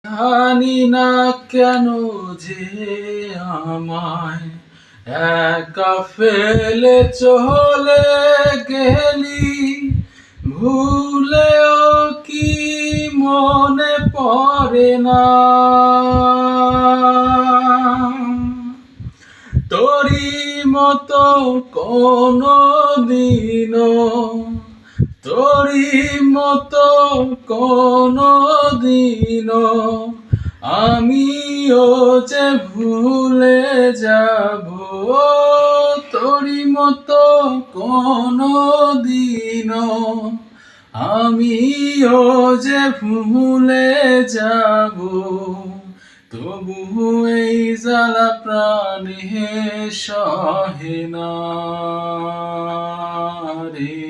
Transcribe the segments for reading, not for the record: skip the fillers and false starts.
জানি না কেন যে আমায় একা ফেলে চলে গেলি, ভুলেও কি মনে পড়ে না তোরই মতো কোনো দিনও, তোরই মতো কোনো দিনও আমিও যে ভুলে যাব, তোরই মতো কোনো দিনও আমিও যে ভুলে যাব। তবু এই জ্বালা প্রাণে সহে না রে,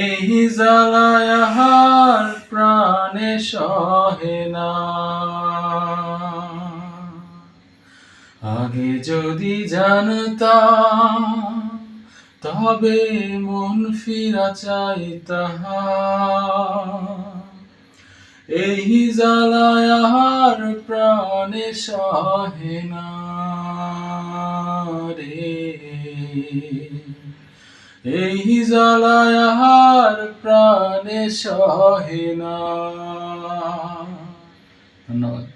এই জ্বালায় আর প্রাণে সহে না। আগে যদি জানতাম তবে মন ফিরা চাইতাম, এই জ্বালায় আর প্রাণে সহে না রে, এই জ্বালায় আর প্রাণে সহে না। ধন্যবাদ।